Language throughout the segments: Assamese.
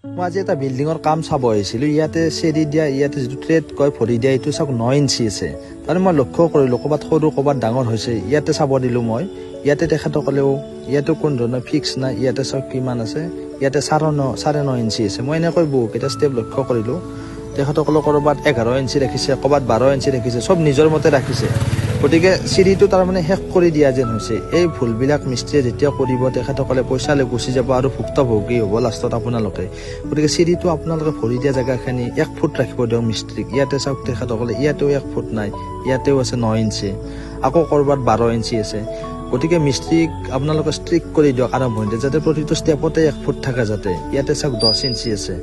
মই আজি এটা বিল্ডিঙৰ কাম চাব আহিছিলোঁ। ইয়াতে চেৰি দিয়া, ইয়াতে যিটো ট্ৰেড কয় ভৰি দিয়া, এইটো চাওক 9 ইঞ্চি আছে। তাৰমানে মই লক্ষ্য কৰিলোঁ ক'ৰবাত সৰু ক'ৰবাত ডাঙৰ হৈছে। ইয়াতে চাব দিলোঁ মই, ইয়াতে তেখেতসকলেও ইয়াতো কোনো ধৰণৰ ফিক্স নাই। ইয়াতে চাওক কিমান আছে, ইয়াতে 9.5 ইঞ্চি আছে। মই এনেকৈ বহুকেইটা ষ্টেপ লক্ষ্য কৰিলোঁ। তেখেতসকলে ক'ৰবাত 11 ইঞ্চি ৰাখিছে, ক'ৰবাত 12 ইঞ্চি ৰাখিছে, চব নিজৰ মতে ৰাখিছে। গতিকে চিৰিটো তাৰমানে শেষ কৰি দিয়া যেন হৈছে। এই ভুলবিলাক মিস্ত্ৰীয়ে যেতিয়া কৰিব, তেখেতসকলে পইচা লৈ গুচি যাব আৰু ভুক্তভোগী হ'ব লাষ্টত আপোনালোকে। গতিকে চিৰিটো আপোনালোকে ভৰি দিয়া জেগাখিনি 1 ফুট ৰাখিব দিয়ক মিস্ত্ৰীক। ইয়াতে চাওক তেখেতসকলে ইয়াতেও 1 ফুট নাই, ইয়াতেও আছে 9 ইঞ্চি, আকৌ ক'ৰবাত 12 ইঞ্চি আছে। গতিকে মিস্ত্ৰীক আপোনালোকে ষ্ট্ৰিক কৰি দিয়ক আৰম্ভণিতে, যাতে প্ৰতিটো ষ্টেপতে 1 ফুট থাকে যাতে। ইয়াতে চাওক 10 ইঞ্চি আছে।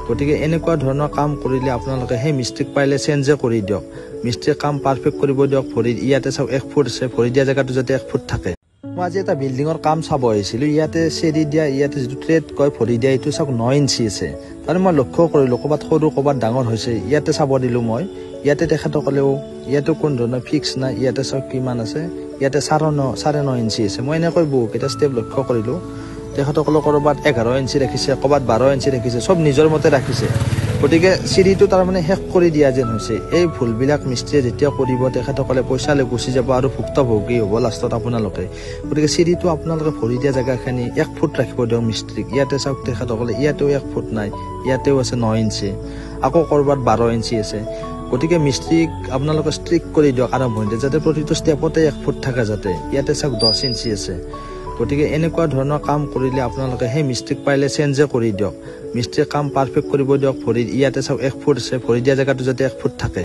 গতিকে এনেকুৱা ধৰণৰ কাম কৰিলে আপোনালোকে সেই মিস্ত্ৰীক পাৰিলে চেঞ্জে কৰি দিয়ক। মিস্ত্ৰীয়ে কাম পাৰফেক্ট কৰিব দিয়ক। ভৰি ইয়াতে চাওক 1 ফুট আছে, ভৰি দিয়া জেগাটো যাতে 1 ফুট থাকে। মই আজি এটা বিল্ডিঙৰ কাম চাব আহিছিলোঁ। ইয়াতে চেৰি দিয়া, ইয়াতে যিটো ট্ৰেড কয় ভৰি দিয়া, এইটো চাওক 9 ইঞ্চি আছে। তাৰমানে মই লক্ষ্য কৰিলোঁ ক'ৰবাত সৰু ক'ৰবাত ডাঙৰ হৈছে। ইয়াতে চাব দিলোঁ মই, ইয়াতে তেখেতসকলেও ইয়াতো কোনো ধৰণৰ ফিক্স নাই। ইয়াতে চাওক কিমান আছে, ইয়াতে 9.5 ইঞ্চি আছে। মই এনেকৈ বহুকেইটা ষ্টেপ লক্ষ্য কৰিলোঁ। তেখেতসকলে ক'ৰবাত 11 ইঞ্চি ৰাখিছে, ক'ৰবাত 12 ইঞ্চি ৰাখিছে, চব নিজৰ মতে ৰাখিছে। গতিকে চিৰিটো তাৰমানে শেষ কৰি দিয়া যেন হৈছে। এই ভুলবিলাক মিস্ত্ৰীয়ে যেতিয়া কৰিব, তেখেতসকলে পইচা লৈ গুচি যাব আৰু ভুক্তভোগী হ'ব লাষ্টত আপোনালোকে। গতিকে চিৰিটো আপোনালোকে ভৰি দিয়া জেগাখিনি 1 ফুট ৰাখিব দিয়ক মিস্ত্ৰীক। ইয়াতে চাওক তেখেতসকলে ইয়াতেও 1 ফুট নাই, ইয়াতেও আছে 9 ইঞ্চি, আকৌ ক'ৰবাত 12 ইঞ্চি আছে। গতিকে মিস্ত্ৰীক আপোনালোকে ষ্ট্ৰিক কৰি দিয়ক আৰম্ভণিতে, যাতে প্ৰতিটো ষ্টেপতে 1 ফুট থাকে যাতে। ইয়াতে চাওক 10 ইঞ্চি আছে। গতিকে এনেকুৱা ধৰণৰ কাম কৰিলে আপোনালোকে সেই মিস্ত্ৰীক পাৰিলে চেঞ্জে কৰি দিয়ক। মিস্ত্ৰীয়ে কাম পাৰফেক্ট কৰিব দিয়ক। ভৰি ইয়াতে চাওক 1 ফুট আছে, ভৰি দিয়া জেগাটো যাতে 1 ফুট থাকে।